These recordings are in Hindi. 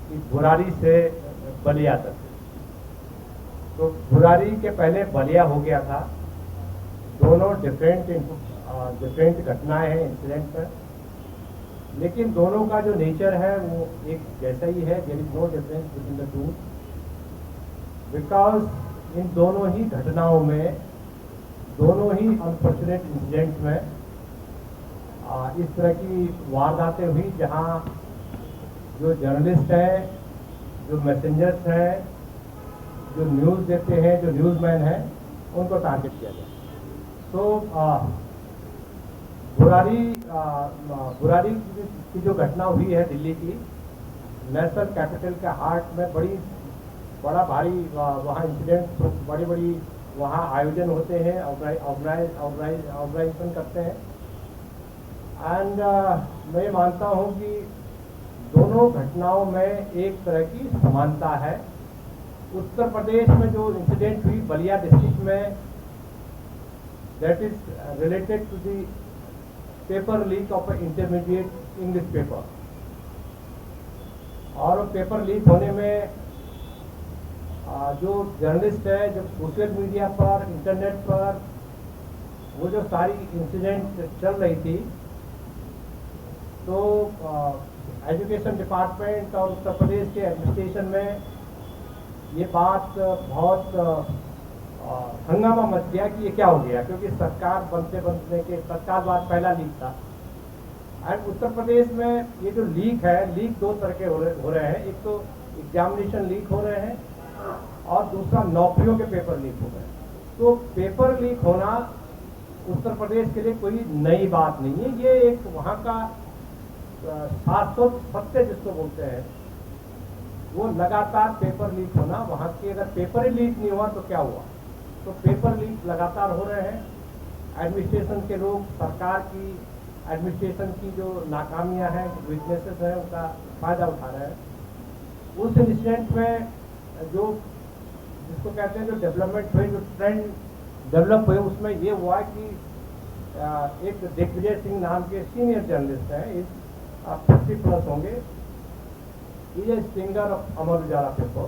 कि बुरारी से बलिया तक। तो बुरारी के पहले बलिया हो गया था। दोनों डिफरेंट घटनाएं हैं इंसिडेंट में, लेकिन दोनों का जो नेचर है वो एक जैसा ही है। There is no difference between the two, because in दोनों ही घटनाओं में, दोनों ही अनफॉर्चुनेट इंसिडेंट में इस तरह की वारदातें हुई जहां जो जर्नलिस्ट हैं, जो मैसेंजर्स हैं, जो न्यूज़ देते हैं, जो न्यूज़मैन हैं, उनको टारगेट किया गया। तो बुरारी की जो घटना हुई है दिल्ली की, नेशनल कैपिटल के हार्ट में बड़ा भारी वहाँ इंसिडेंट, बड़ी वहाँ आयोजन होते हैं, ऑर्गेनाइजेशन करते हैं। एंड मैं ये मानता हूँ कि दोनों घटनाओं में एक तरह की समानता है। उत्तर प्रदेश में जो इंसिडेंट हुई बलिया डिस्ट्रिक्ट में, that is related to the paper leak of intermediate English paper. और पेपर लीक होने में जो जर्नलिस्ट है, जब सोशल मीडिया पर, इंटरनेट पर वो जो सारी इंसिडेंट चल रही थी, तो एजुकेशन डिपार्टमेंट और उत्तर प्रदेश के एडमिनिस्ट्रेशन में ये बात बहुत हंगामा मच गया कि ये क्या हो गया, क्योंकि सरकार बनने के तत्काल बाद पहला लीक था। एंड उत्तर प्रदेश में ये जो लीक है, लीक दो तरह के हो रहे हैं। एक तो एग्जामिनेशन लीक हो रहे हैं और दूसरा नौकरियों के पेपर लीक हो रहे हैं। तो पेपर लीक होना उत्तर प्रदेश के लिए कोई नई बात नहीं है। ये एक वहाँ का शाश्वत सत्य जिसको बोलते हैं, वो लगातार पेपर लीक होना। वहाँ के अगर पेपर ही लीक नहीं हुआ तो क्या हुआ? तो पेपर लीक लगातार हो रहे हैं। एडमिनिस्ट्रेशन के लोग सरकार की एडमिनिस्ट्रेशन की जो नाकामियां हैं, वीकनेसेस हैं, उनका फायदा उठा रहे हैं। उस इंसिडेंट में जो जिसको कहते हैं जो डेवलपमेंट हुए, जो ट्रेंड डेवलप हुए, उसमें ये हुआ कि एक दिग्विजय सिंह नाम के सीनियर जर्नलिस्ट हैं, इस 50+ होंगे, ये stinger of Amar Ujala paper.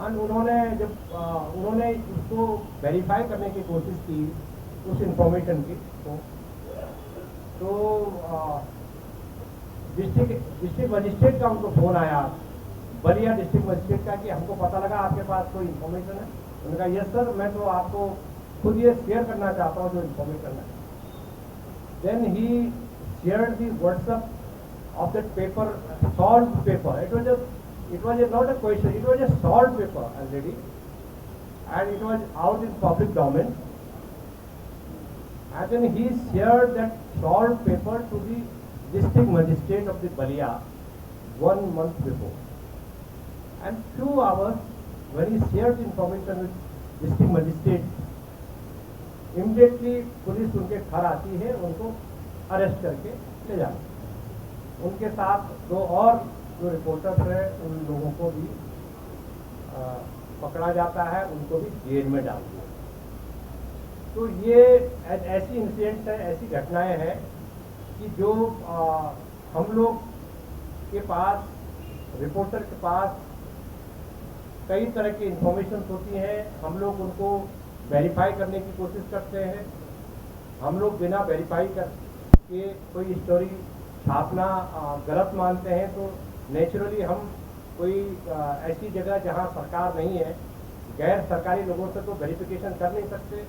And उन्होंने इसको वेरीफाई करने की कोशिश की उस इंफॉर्मेशन की। तो डिस्ट्रिक्ट मजिस्ट्रेट का उनको फोन आया, बलिया डिस्ट्रिक्ट मजिस्ट्रेट का, कि हमको पता लगा आपके पास कोई इंफॉर्मेशन है। उन्होंने कहा यस सर, मैं तो आपको खुद ये शेयर करना चाहता हूँ जो इंफॉर्मेशन है। Then he shared the WhatsApp of that paper, solved paper. It was not a question, it was a solved paper already, and it was out in public domain. And then he shared that solved paper to the district magistrate of the Balia 1 month before. And 2 hours when he shared the information with district magistrate, immediately police उनके घर आती है, उनको अरेस्ट करके ले जाती है। उनके साथ 2 और जो रिपोर्टर्स हैं, उन लोगों को भी पकड़ा जाता है, उनको भी जेल में डाल दिया। तो ये ऐसी इंसिडेंट्स हैं, ऐसी घटनाएं हैं कि जो हम लोग के पास, रिपोर्टर के पास कई तरह की इंफॉर्मेशन होती हैं। हम लोग उनको वेरीफाई करने की कोशिश करते हैं। हम लोग बिना वेरीफाई करके कोई स्टोरी छापना गलत मानते हैं, तो नेचुरली हम कोई ऐसी जगह जहां सरकार नहीं है, गैर सरकारी लोगों से तो वेरिफिकेशन कर नहीं सकते।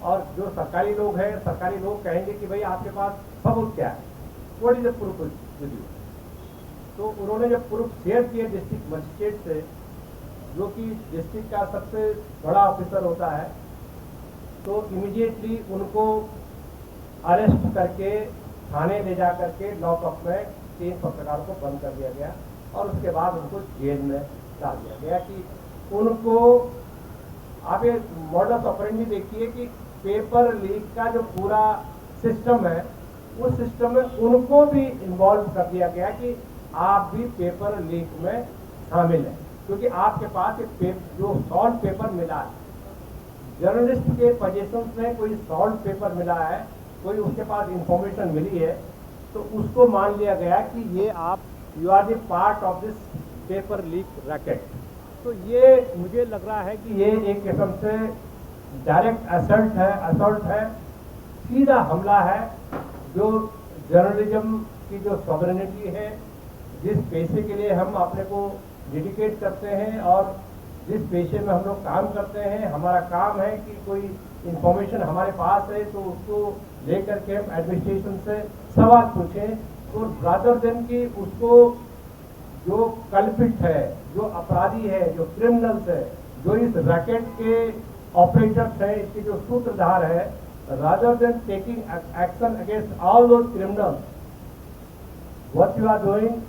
और जो सरकारी लोग हैं, सरकारी लोग कहेंगे कि भाई आपके पास सबूत क्या है, what is the proof with you. तो उन्होंने जब प्रूफ शेयर किए डिस्ट्रिक्ट मजिस्ट्रेट से, जो कि डिस्ट्रिक्ट का सबसे बड़ा ऑफिसर होता है, तो इमीडिएटली उनको अरेस्ट करके थाने ले जा करके लॉकअप में 3 पत्रकारों को बंद कर दिया गया और उसके बाद उनको जेल में डाल दिया गया। कि उनको आप ये मॉडस ऑपरेंडी देखिए कि पेपर लीक का जो पूरा सिस्टम है, उस सिस्टम में उनको भी इन्वॉल्व कर दिया गया कि आप भी पेपर लीक में शामिल हैं, क्योंकि आपके पास एक जो सॉल्व पेपर मिला है, जर्नलिस्ट के पोजीशन में कोई सॉल्व पेपर मिला है, कोई उसके पास इंफॉर्मेशन मिली है, तो उसको मान लिया गया कि ये आप you are the part of this paper leak racket. तो ये मुझे लग रहा है कि ये एक किस्म से डायरेक्ट असल्ट है, सीधा हमला है जो जर्नलिज्म की जो सॉवरेनिटी है, जिस पेशे के लिए हम अपने को डेडिकेट करते हैं और जिस पेशे में हम लोग काम करते हैं, हमारा काम है कि कोई इंफॉर्मेशन हमारे पास है तो उसको लेकर के हम एडमिनिस्ट्रेशन से सवाल पूछें, तो रादर देन कि उसको जो कल्पिट है, जो अपराधी है, जो क्रिमिनल्स है, जो इस रैकेट के ऑपरेटर्स हैं, इसके जो सूत्रधार है, rather than taking action against all those criminals, what you are doing,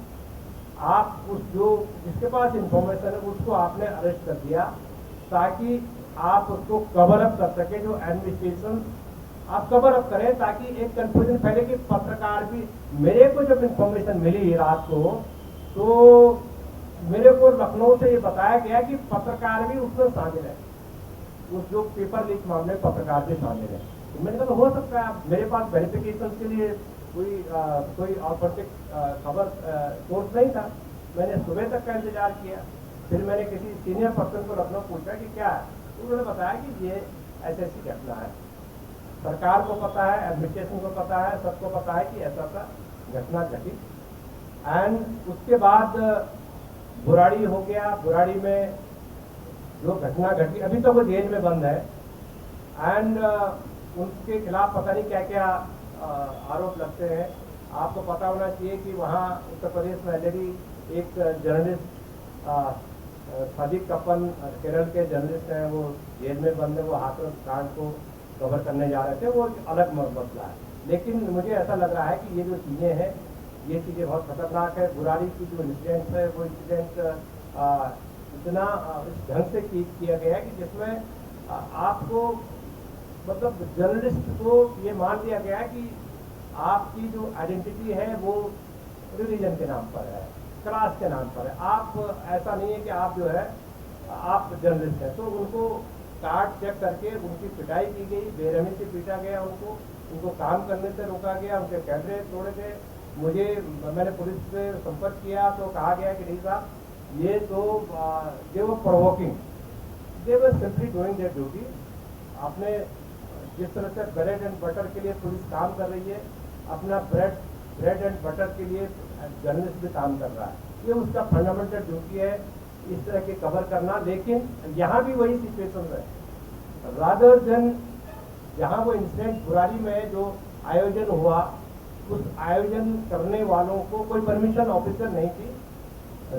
आप उस जो जिसके पास इंफॉर्मेशन है उसको आपने अरेस्ट कर दिया ताकि आप उसको कवर अप कर सके। जो एडमिनिस्ट्रेशन आप कवर अप करें ताकि एक कंफ्यूजन फैले कि पत्रकार भी, मेरे को जब इंफॉर्मेशन मिली रात को तो मेरे को लखनऊ से ये बताया गया कि पत्रकार भी उसमें शामिल है, उस जो पेपर लीक मामले में पत्रकार भी शामिल है। तो मैंने कहा हो सकता है, मेरे पास वेरिफिकेशन के लिए कोई ऑथेंटिक खबर सोर्स नहीं था। मैंने सुबह तक का इंतजार किया, फिर मैंने किसी सीनियर पर्सन को लखनऊ पूछा कि क्या है, तो उन्होंने बताया कि ये ऐसी घटना है, सरकार को पता है, एडमिनिस्ट्रेशन को पता है, सबको पता है कि ऐसा घटना घटी। एंड उसके बाद बुराड़ी हो गया, बुराड़ी में जो घटना घटी, अभी तो वो जेल में बंद है एंड उनके खिलाफ पता नहीं क्या क्या आरोप लगते हैं। आपको पता होना चाहिए कि वहाँ उत्तर प्रदेश में ऑलरेडी एक जर्नलिस्ट सादिक कपन, केरल के जर्नलिस्ट हैं, वो जेल में बंद है, वो हाथरस कांड को कवर करने जा रहे थे, वो अलग मसला है। लेकिन मुझे ऐसा लग रहा है कि ये जो चीज़ें हैं, ये चीज़ें बहुत खतरनाक है। बुराड़ी की जो इंसिडेंट है, वो इंसिडेंट इतना इस ढंग से किया गया है कि जिसमें आपको मतलब जर्नलिस्ट को ये मान लिया गया है कि आपकी जो आइडेंटिटी है वो रिलीजन के नाम पर है, क्लास के नाम पर है। आप ऐसा नहीं है कि आप जो है आप जर्नलिस्ट हैं। तो उनको कार्ड चेक करके उनकी पिटाई की गई, बेरहमी से पीटा गया, उनको काम करने से रोका गया, उनके कैमरे तोड़े गए। मैंने पुलिस से संपर्क किया तो कहा गया कि नहीं साहब, ये तो they were provoking, they were simply doing their duty. आपने जिस तरह से ब्रेड एंड बटर के लिए पुलिस काम कर रही है, अपना ब्रेड एंड बटर के लिए जर्नलिस्ट भी काम कर रहा है, ये उसका फंडामेंटल ड्यूटी है इस तरह के कवर करना। लेकिन यहाँ भी वही सिचुएशन है, रादर देन जहाँ वो इंसिडेंट बुराड़ी में जो आयोजन हुआ, उस आयोजन करने वालों को कोई परमिशन ऑफिसर नहीं थी,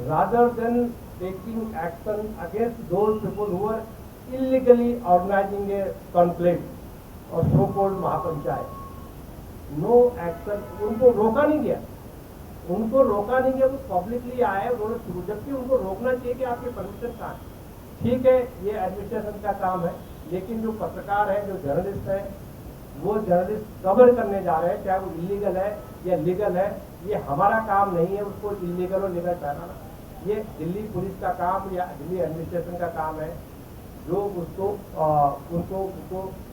rather than taking action against those people who are illegally organising a conclave और so called mahapanchayat, no action, उनको रोका नहीं गया, वो पब्लिकली आए, उन्होंने शुरू, जबकि उनको रोकना चाहिए कि आपकी परमिशन कहाँ है। ठीक है, ये एडमिनिस्ट्रेशन का काम है, लेकिन जो पत्रकार है, जो जर्नलिस्ट है, वो जर्नलिस्ट कवर करने जा रहे हैं, चाहे वो इलीगल है या लीगल है, ये हमारा काम नहीं है उसको इलीगल और लीगल ठहराना। ये दिल्ली पुलिस का काम या दिल्ली एडमिनिस्ट्रेशन का काम है, जो उनको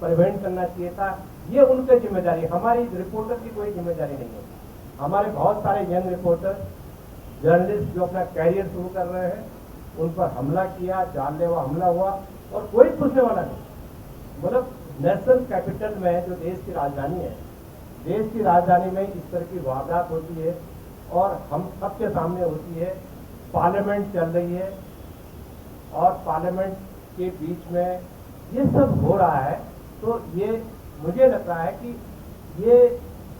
प्रिवेंट करना चाहिए था। ये उनकी जिम्मेदारी, हमारी रिपोर्टर की कोई जिम्मेदारी नहीं है। हमारे बहुत सारे यंग रिपोर्टर, जर्नलिस्ट जो अपना कैरियर शुरू कर रहे हैं, उन पर हमला किया, जानलेवा हमला हुआ और कोई पूछने वाला नहीं। मतलब नेशनल कैपिटल में, जो देश की राजधानी है, देश की राजधानी में इस तरह की वारदात होती है और हम सबके सामने होती है, पार्लियामेंट चल रही है और पार्लियामेंट के बीच में ये सब हो रहा है। तो ये मुझे लग रहा है कि ये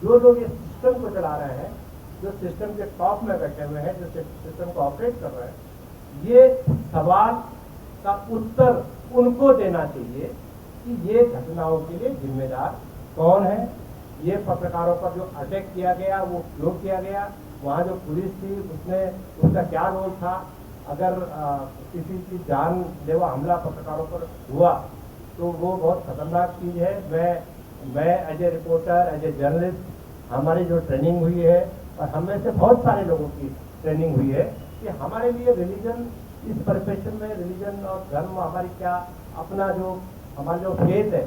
जो लोग इस सिस्टम को चला रहे हैं, जो सिस्टम के टॉप में बैठे हुए हैं, जो सिस्टम को ऑपरेट कर रहे हैं, ये सवाल का उत्तर उनको देना चाहिए कि ये घटनाओं के लिए जिम्मेदार कौन है। ये पत्रकारों पर जो अटैक किया गया वो क्यों किया गया, वहाँ जो पुलिस थी उसका क्या रोल था। अगर किसी की जानलेवा हमला पत्रकारों पर हुआ तो वो बहुत खतरनाक चीज़ है। मैं as a reporter, as a journalist, हमारी जो ट्रेनिंग हुई है और हम में से बहुत सारे लोगों की ट्रेनिंग हुई है कि हमारे लिए रिलीजन, इस प्रोफेशन में रिलीजन और धर्म हमारी क्या, अपना जो हमारा जो फेथ है,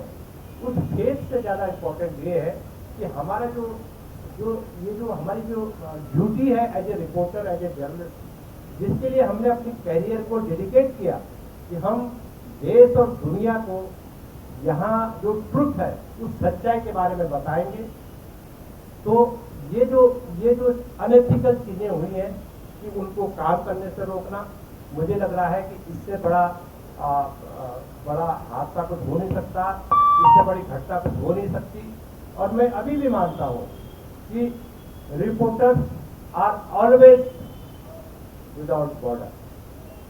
उस फेथ से ज़्यादा इम्पोर्टेंट ये है कि हमारा जो जो ये जो हमारी जो ड्यूटी है as a reporter, as a journalist, जिसके लिए हमने अपनी कैरियर को डेडिकेट किया कि हम देश और दुनिया को यहाँ जो ट्रुथ है उस सच्चाई के बारे में बताएंगे। तो ये जो अनएथिकल चीजें हुई हैं कि उनको काम करने से रोकना, मुझे लग रहा है कि इससे बड़ा हादसा कुछ हो नहीं सकता, इससे बड़ी घटना कुछ हो नहीं सकती। और मैं अभी भी मानता हूँ कि reporters are always without border.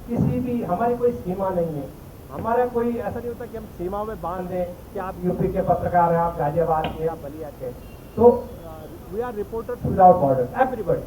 किसी भी हमारी कोई सीमा नहीं है, हमारा कोई ऐसा नहीं होता कि हम सीमाओं में बांध दें कि आप यूपी के पत्रकार हैं, आप गाजियाबाद के, आप बलिया के। तो we are reporters without border, everybody.